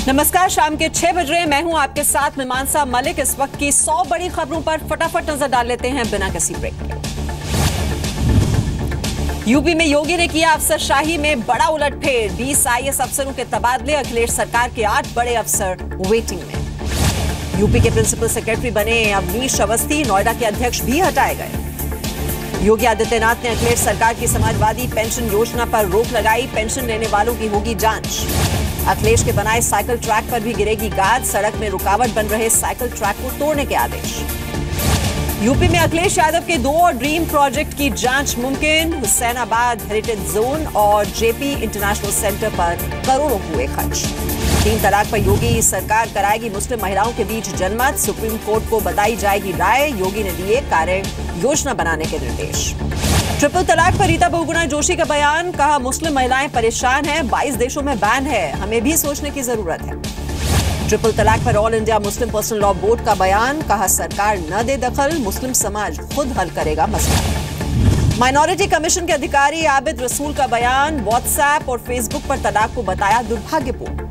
नमस्कार, शाम के 6 बज रहे हैं। मैं हूं आपके साथ मीमांसा मलिक। इस वक्त की 100 बड़ी खबरों पर फटाफट नजर डाल लेते हैं बिना किसी ब्रेक के। यूपी में योगी ने किया अफसरशाही में बड़ा उलटफेर। 20 आईएएस अफसरों के तबादले। अखिलेश सरकार के 8 बड़े अफसर वेटिंग में। यूपी के प्रिंसिपल सेक्रेटरी बने अवनीश अवस्थी। नोएडा के अध्यक्ष भी हटाए गए। योगी आदित्यनाथ ने अखिलेश सरकार की समाजवादी पेंशन योजना पर रोक लगाई। पेंशन लेने वालों की होगी जांच। अखिलेश के बनाए साइकिल ट्रैक पर भी गिरेगी गाज। सड़क में रुकावट बन रहे साइकिल ट्रैक को तोड़ने के आदेश। यूपी में अखिलेश यादव के 2 और ड्रीम प्रोजेक्ट की जांच मुमकिन। हुसैनाबाद हेरिटेज जोन और जेपी इंटरनेशनल सेंटर पर करोड़ों हुए खर्च। 3 तलाक पर योगी सरकार कराएगी मुस्लिम महिलाओं के बीच जनमत। सुप्रीम कोर्ट को बताई जाएगी राय। योगी ने दिए कार्य योजना बनाने के निर्देश। ट्रिपल तलाक पर रीता बहुगुणा जोशी का बयान। कहा, मुस्लिम महिलाएं परेशान हैं। 22 देशों में बैन है, हमें भी सोचने की जरूरत है। ट्रिपल तलाक पर all India Muslim personal law board का बयान। कहा, सरकार न दे दखल, मुस्लिम समाज खुद हल करेगा मसला। माइनॉरिटी कमीशन के अधिकारी आबिद रसूल का बयान। व्हाट्सएप और फेसबुक पर तलाक को बताया दुर्भाग्यपूर्ण।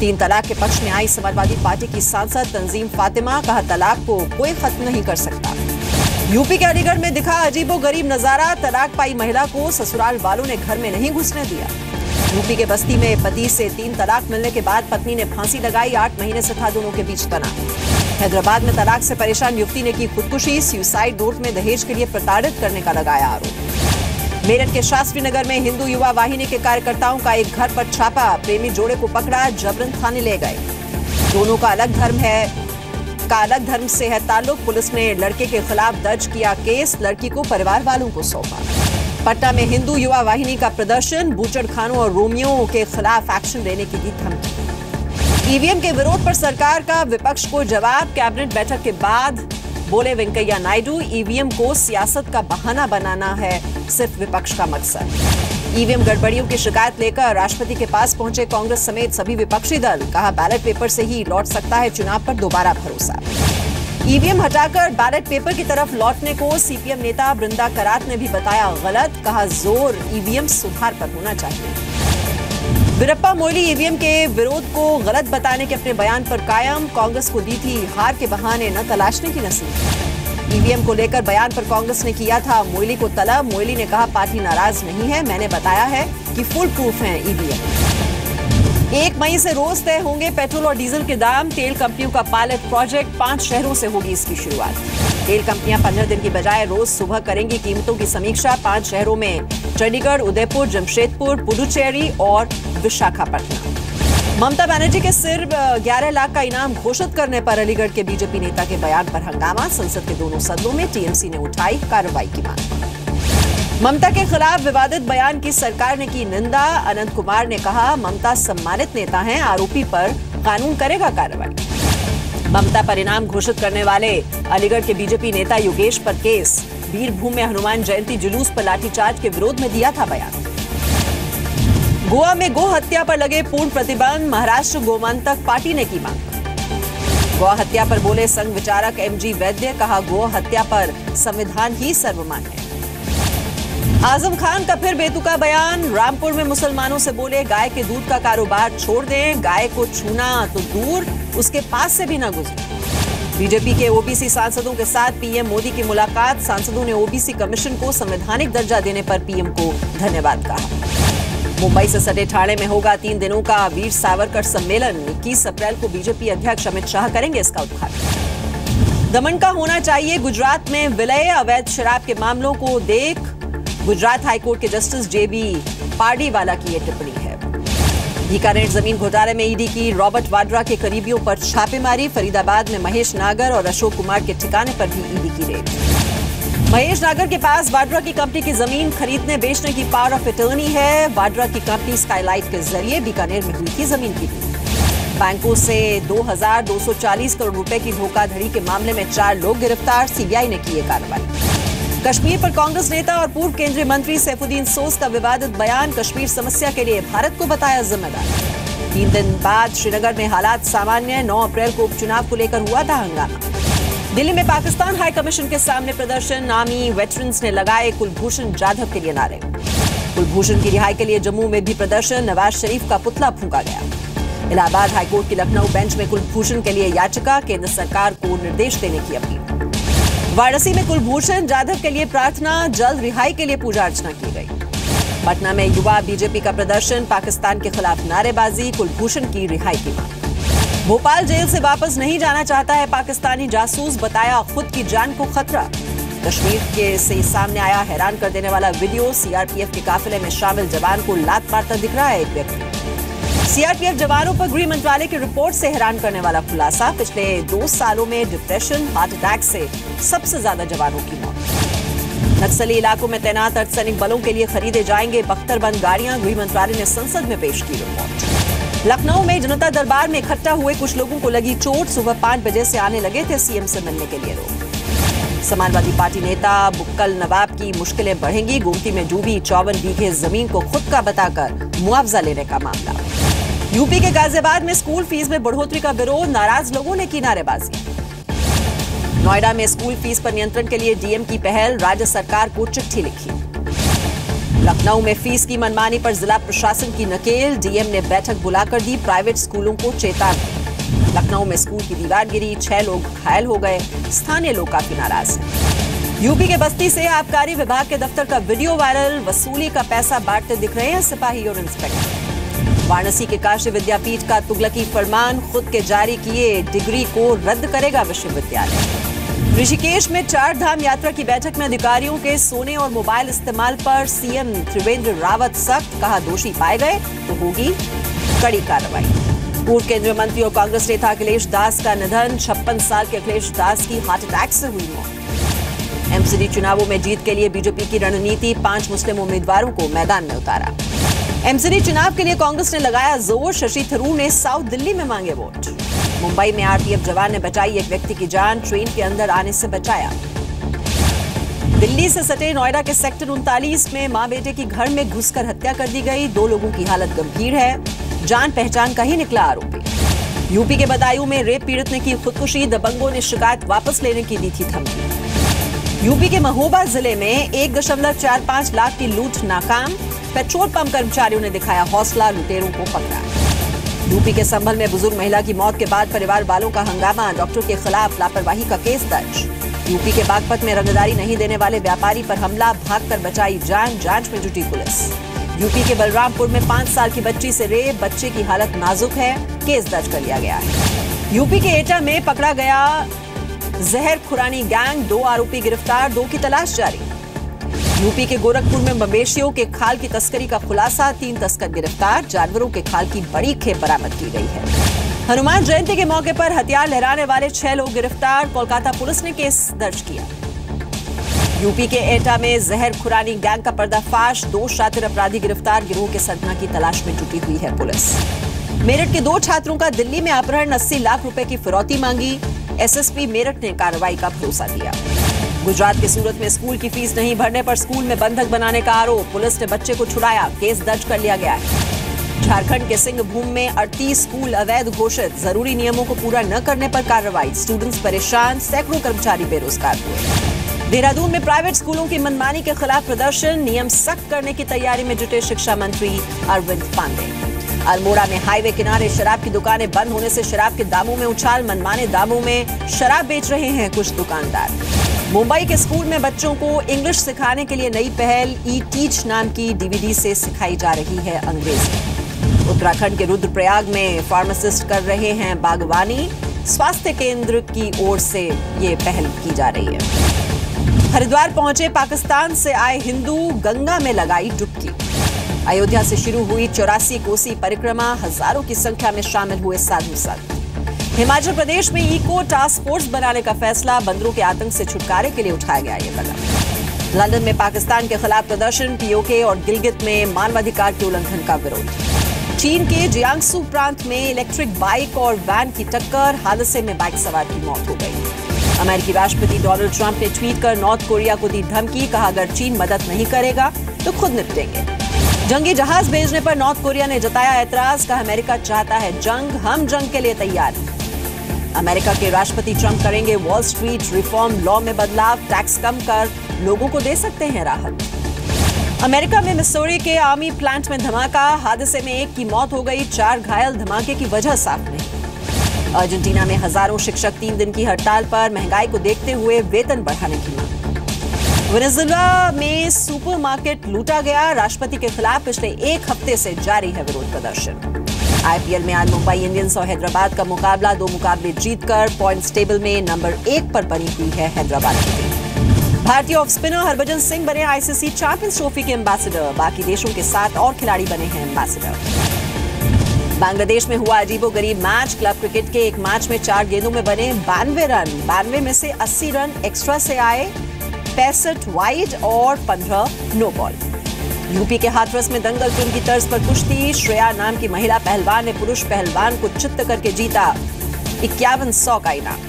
3 तलाक के पक्ष में आई समाजवादी पार्टी की सांसद तंजीम फातिमा। कहा, तलाक को कोई खत्म नहीं कर सकता। यूपी के अलीगढ़ में दिखा अजीबोगरीब नजारा। तलाक पाई महिला को ससुराल वालों ने घर में नहीं घुसने दिया। यूपी के बस्ती में पति से 3 तलाक मिलने के बाद पत्नी ने फांसी लगाई। 8 महीने से था दोनों के बीच तनाव। हैदराबाद में तलाक से परेशान युवती ने की खुदकुशी। सुसाइड नोट में दहेज के लिए प्रताड़ित करने का लगाया आरोप। मेरठ के शास्त्री नगर में हिंदू युवा वाहिनी के कार्यकर्ताओं का एक घर पर छापा। प्रेमी जोड़े को पकड़ा, जबरन थाने ले गए। दोनों का अलग धर्म से है ताल्लुक। पुलिस ने लड़के के खिलाफ दर्ज किया केस। लड़की को परिवार वालों को सौंपा। पटना में हिंदू युवा वाहिनी का प्रदर्शन। बूचड़ खानों और रोमियो के खिलाफ एक्शन लेने की दी धमकी। ईवीएम के विरोध पर सरकार का विपक्ष को जवाब। कैबिनेट बैठक के बाद बोले वेंकैया नायडू, ईवीएम को सियासत का बहाना बनाना है सिर्फ विपक्ष का मकसद। ईवीएम गड़बड़ियों की शिकायत लेकर राष्ट्रपति के पास पहुंचे कांग्रेस समेत सभी विपक्षी दल। कहा, बैलेट पेपर से ही लौट सकता है चुनाव पर दोबारा भरोसा। ईवीएम हटाकर बैलेट पेपर की तरफ लौटने को सीपीएम नेता बृंदा करात ने भी बताया गलत। कहा, जोर ईवीएम सुधार पर होना चाहिए। वीरप्पा मोइली ईवीएम के विरोध को गलत बताने के अपने बयान पर कायम। कांग्रेस को दी थी हार के बहाने न तलाशने की नसीहत। ईवीएम को लेकर बयान पर कांग्रेस ने किया था मोइली को तलब। मोइली ने कहा, पार्टी नाराज नहीं है, मैंने बताया है कि फुल प्रूफ है ईवीएम। 1 मई से रोज तय होंगे पेट्रोल और डीजल के दाम। तेल कंपनियों का पायलट प्रोजेक्ट 5 शहरों से होगी इसकी शुरुआत। तेल कंपनियां 15 दिन की बजाय रोज सुबह करेंगी कीमतों की समीक्षा। 5 शहरों में चंडीगढ़, उदयपुर, जमशेदपुर, पुडुचेरी और विशाखापट्टनम। ममता बनर्जी के सिर्फ 11 लाख का इनाम घोषित करने पर अलीगढ़ के बीजेपी नेता के बयान पर हंगामा। संसद के दोनों सदनों में टीएमसी ने उठाई कार्रवाई की मांग। ममता के खिलाफ विवादित बयान की सरकार ने की निंदा। अनंत कुमार ने कहा, ममता सम्मानित नेता हैं, आरोपी पर कानून करेगा कार्रवाई। ममता पर इनाम घोषित करने वाले अलीगढ़ के बीजेपी नेता योगेश पर केस। वीरभूमि में हनुमान जयंती जुलूस पर लाठीचार्ज के विरोध में दिया था बयान। गोवा में गो हत्या पर लगे पूर्ण प्रतिबंध। महाराष्ट्र गोमांतक पार्टी ने की मांग। गौ हत्या पर बोले संघ विचारक एमजी वैद्य। कहा, गो हत्या पर संविधान ही सर्वमान्य है। आजम खान का फिर बेतुका बयान। रामपुर में मुसलमानों से बोले, गाय के दूध का कारोबार छोड़ दें, गाय को छूना तो दूर, उसके पास से भी न गुजरे। बीजेपी के ओबीसी सांसदों के साथ पीएम मोदी की मुलाकात। सांसदों ने ओबीसी कमीशन को संवैधानिक दर्जा देने पर पीएम को धन्यवाद कहा। मुंबई से सटे ठाणे में होगा 3 दिनों का वीर सावरकर सम्मेलन। 21 अप्रैल को बीजेपी अध्यक्ष अमित शाह करेंगे इसका उद्घाटन। दमन का होना चाहिए गुजरात में विलय। अवैध शराब के मामलों को देख गुजरात हाईकोर्ट के जस्टिस जेबी पार्डीवाला की यह टिप्पणी है। बीकानेर जमीन घोटाले में ईडी की रॉबर्ट वाड्रा के करीबियों पर छापेमारी। फरीदाबाद में महेश नागर और अशोक कुमार के ठिकाने पर भी ईडी की रेड। महेश नागर के पास वाड्रा की कंपनी की जमीन खरीदने बेचने की पावर ऑफ अटर्नी है। वाड्रा की कंपनी स्काईलाइट के जरिए बीकानेर में हुई थी जमीन की डील। बैंकों से 2240 करोड़ रुपए की धोखाधड़ी के मामले में 4 लोग गिरफ्तार। सीबीआई ने की कार्रवाई। कश्मीर पर कांग्रेस नेता और पूर्व केंद्रीय मंत्री सैफुद्दीन सोज का विवादित बयान। कश्मीर समस्या के लिए भारत को बताया जिम्मेदार। 3 दिन बाद श्रीनगर में हालात सामान्य। 9 अप्रैल को उपचुनाव को लेकर हुआ था हंगामा। दिल्ली में पाकिस्तान हाई कमीशन के सामने प्रदर्शन। आर्मी वेटरन्स ने लगाए कुलभूषण जाधव के लिए नारे। कुलभूषण की रिहाई के लिए जम्मू में भी प्रदर्शन। नवाज शरीफ का पुतला फूंका गया। इलाहाबाद हाईकोर्ट की लखनऊ बेंच में कुलभूषण के लिए याचिका, केंद्र सरकार को निर्देश देने की अपील। वाराणसी में कुलभूषण जाधव के लिए प्रार्थना, जल्द रिहाई के लिए पूजा अर्चना की गई। पटना में युवा बीजेपी का प्रदर्शन, पाकिस्तान के खिलाफ नारेबाजी, कुलभूषण की रिहाई की मांग। भोपाल जेल से वापस नहीं जाना चाहता है पाकिस्तानी जासूस, बताया खुद की जान को खतरा। कश्मीर के से सामने आया हैरान कर देने वाला वीडियो, सीआरपीएफ के काफिले में शामिल जवान को लात मारता दिख रहा है एक व्यक्ति। सीआरपीएफ जवानों पर गृह मंत्रालय की रिपोर्ट से हैरान करने वाला खुलासा, पिछले 2 सालों में डिप्रेशन, हार्ट अटैक से सबसे ज्यादा जवानों की मौत। नक्सली इलाकों में तैनात अर्धसैनिक बलों के लिए खरीदे जाएंगे बख्तरबंद गाड़ियां, गृह मंत्रालय ने संसद में पेश की रिपोर्ट। लखनऊ में जनता दरबार में इकट्ठा हुए कुछ लोगों को लगी चोट, सुबह 5 बजे से आने लगे थे सीएम से मिलने के लिए लोग। समाजवादी पार्टी नेता बुक्कल नवाब की मुश्किलें बढ़ेंगी, गोमती में डूबी 54 बीघे जमीन को खुद का बताकर मुआवजा लेने का मामला। यूपी के गाजियाबाद में स्कूल फीस में बढ़ोतरी का विरोध, नाराज लोगों ने की नारेबाजी। नोएडा में स्कूल फीस पर नियंत्रण के लिए डीएम की पहल, राज्य सरकार को चिट्ठी लिखी। लखनऊ में फीस की मनमानी पर जिला प्रशासन की नकेल, डीएम ने बैठक बुलाकर दी प्राइवेट स्कूलों को चेतावनी। लखनऊ में स्कूल की दीवार गिरी, 6 लोग घायल हो गए, स्थानीय लोग काफी नाराज हैं। यूपी के बस्ती से आबकारी विभाग के दफ्तर का वीडियो वायरल, वसूली का पैसा बांटते दिख रहे हैं सिपाही और इंस्पेक्टर। वाराणसी के काशी विद्यापीठ का तुगलकी फरमान, खुद के जारी किए डिग्री को रद्द करेगा विश्वविद्यालय। ऋषिकेश में 4 धाम यात्रा की बैठक में अधिकारियों के सोने और मोबाइल इस्तेमाल पर सीएम त्रिवेंद्र रावत सख्त, कहा दोषी पाए गए तो होगी कड़ी कार्रवाई। पूर्व केंद्रीय मंत्री और कांग्रेस नेता अखिलेश दास का निधन, 56 साल के अखिलेश दास की हार्ट अटैक से हुई मौत। एमसीडी चुनावों में जीत के लिए बीजेपी की रणनीति, 5 मुस्लिम उम्मीदवारों को मैदान में उतारा। एमसीडी चुनाव के लिए कांग्रेस ने लगाया जोर, शशि थरूर ने साउथ दिल्ली में मांगे वोट। मुंबई में आरपीएफ जवान ने बचाई एक व्यक्ति की जान, ट्रेन के अंदर आने से बचाया। दिल्ली से सटे नोएडा के सेक्टर 39 में मां बेटे की घर में घुसकर हत्या कर दी गई, 2 लोगों की हालत गंभीर है, जान पहचान का ही निकला आरोपी। यूपी के बदायूं में रेप पीड़ित ने की खुदकुशी, दबंगों ने शिकायत वापस लेने की दी थी धमकी। यूपी के महोबा जिले में 1.45 लाख की लूट नाकाम, पेट्रोल पंप कर्मचारियों ने दिखाया हौसला, लुटेरों को पकड़ा। यूपी के संभल में बुजुर्ग महिला की मौत के बाद परिवार वालों का हंगामा, डॉक्टर के खिलाफ लापरवाही का केस दर्ज। यूपी के बागपत में रंगदारी नहीं देने वाले व्यापारी पर हमला, भागकर बचाई जान, जांच में जुटी पुलिस। यूपी के बलरामपुर में 5 साल की बच्ची से रेप, बच्चे की हालत नाजुक है, केस दर्ज कर लिया गया है। यूपी के एटा में पकड़ा गया जहर खुरानी गैंग, 2 आरोपी गिरफ्तार, 2 की तलाश जारी। यूपी के गोरखपुर में मवेशियों के खाल की तस्करी का खुलासा, 3 तस्कर गिरफ्तार, जानवरों के खाल की बड़ी खेप बरामद की गई है। हनुमान जयंती के मौके पर हथियार लहराने वाले 6 लोग गिरफ्तार, कोलकाता पुलिस ने केस दर्ज किया। यूपी के एटा में जहर खुरानी गैंग का पर्दाफाश, 2 शातिर अपराधी गिरफ्तार, गिरोह के सरगना की तलाश में जुटी हुई है पुलिस। मेरठ के 2 छात्रों का दिल्ली में अपहरण, 80 लाख रुपए की फिरौती मांगी, एसएसपी मेरठ ने कार्रवाई का भरोसा दिया। गुजरात के सूरत में स्कूल की फीस नहीं भरने पर स्कूल में बंधक बनाने का आरोप, पुलिस ने बच्चे को छुड़ाया, केस दर्ज कर लिया गया है। झारखंड के सिंहभूम में 38 स्कूल अवैध घोषित, जरूरी नियमों को पूरा न करने पर कार्रवाई, स्टूडेंट्स परेशान, सैकड़ों कर्मचारी बेरोजगार हुए। देहरादून में प्राइवेट स्कूलों की मनमानी के खिलाफ प्रदर्शन, नियम सख्त करने की तैयारी में जुटे शिक्षा मंत्री अरविंद पांडे। अल्मोड़ा में हाईवे किनारे शराब की दुकानें बंद होने से शराब के दामों में उछाल, मनमाने दामों में शराब बेच रहे हैं कुछ दुकानदार। मुंबई के स्कूल में बच्चों को इंग्लिश सिखाने के लिए नई पहल, ई टीच नाम की डीवीडी से सिखाई जा रही है अंग्रेजी। उत्तराखंड के रुद्रप्रयाग में फार्मासिस्ट कर रहे हैं बागवानी, स्वास्थ्य केंद्र की ओर से ये पहल की जा रही है। हरिद्वार पहुंचे पाकिस्तान से आए हिंदू, गंगा में लगाई डुबकी। अयोध्या से शुरू हुई 84 कोसी परिक्रमा, हजारों की संख्या में शामिल हुए साधु संत। हिमाचल प्रदेश में इको टास्क फोर्स बनाने का फैसला, बंदरों के आतंक से छुटकारे के लिए उठाया गया ये कदम। लंदन में पाकिस्तान के खिलाफ प्रदर्शन, पीओके और गिलगित में मानवाधिकार के उल्लंघन का विरोध। चीन के जियांगसू प्रांत में इलेक्ट्रिक बाइक और वैन की टक्कर, हादसे में बाइक सवार की मौत हो गई। अमेरिकी राष्ट्रपति डोनाल्ड ट्रंप ने ट्वीट कर नॉर्थ कोरिया को दी धमकी, कहा अगर चीन मदद नहीं करेगा तो खुद निपटेंगे। जंगी जहाज भेजने पर नॉर्थ कोरिया ने जताया ऐतराज, कहा अमेरिका चाहता है जंग, हम जंग के लिए तैयार हैं। अमेरिका के राष्ट्रपति ट्रंप करेंगे वॉल स्ट्रीट रिफॉर्म लॉ में बदलाव, टैक्स कम कर लोगों को दे सकते हैं राहत। अमेरिका में मिसौरी के आर्मी प्लांट में धमाका, हादसे में एक की मौत हो गई, 4 घायल, धमाके की वजह साफ नहीं। अर्जेंटीना में हजारों शिक्षक 3 दिन की हड़ताल पर, महंगाई को देखते हुए वेतन बढ़ाने की मांग। वेनेजुएला में सुपरमार्केट लूटा गया, राष्ट्रपति के खिलाफ पिछले 1 हफ्ते से जारी है विरोध प्रदर्शन। आईपीएल में आज मुंबई इंडियंस और हैदराबाद का मुकाबला, 2 मुकाबले जीतकर पॉइंट्स टेबल में नंबर 1 पर बनी हुई है हैदराबाद की टीम। भारतीय ऑफ स्पिनर हरभजन सिंह बने आईसीसी चैंपियंस ट्रॉफी के एम्बेसडर, बाकी देशों के 7 और खिलाड़ी बने हैं एम्बेसडर। बांग्लादेश में हुआ अजीबोगरीब मैच, क्लब क्रिकेट के एक मैच में 4 गेंदों में बने 92 रन, 92 में से 80 रन एक्स्ट्रा से आए, 65 वाइड और 15 नो बॉल। यूपी के हाथरस में दंगल फिल्म की तर्ज पर कुश्ती, श्रेया नाम की महिला पहलवान ने पुरुष पहलवान को चित्त करके जीता 5100 का इनाम।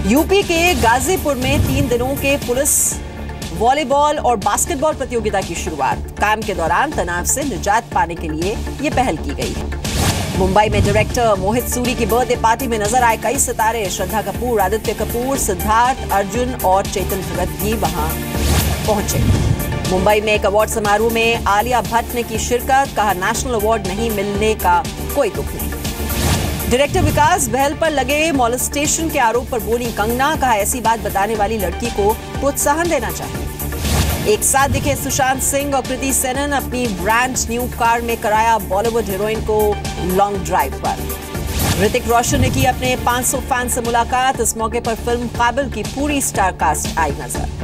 यूपी के गाजीपुर में 3 दिनों के पुलिस वॉलीबॉल और बास्केटबॉल प्रतियोगिता की शुरुआत, काम के दौरान तनाव से निजात पाने के लिए ये पहल की गई है। मुंबई में डायरेक्टर मोहित सूरी की बर्थडे पार्टी में नजर आए कई सितारे, श्रद्धा कपूर, आदित्य कपूर, सिद्धार्थ, अर्जुन और चेतन भगत भी वहां पहुंचे। मुंबई में एक अवार्ड समारोह में आलिया भट्ट ने की शिरकत, कहा नेशनल अवार्ड नहीं मिलने का कोई दुख नहीं। डायरेक्टर विकास बहल पर लगे मॉलेस्टेशन के आरोप पर बोली कंगना, कहा ऐसी बात बताने वाली लड़की को प्रोत्साहन देना चाहिए। एक साथ दिखे सुशांत सिंह और कृति सेनन, अपनी ब्रांड न्यू कार में कराया बॉलीवुड हीरोइन को लॉन्ग ड्राइव पर। ऋतिक रोशन ने की अपने 500 फैन से मुलाकात, इस मौके पर फिल्म काबिल की पूरी स्टार कास्ट आई नजर।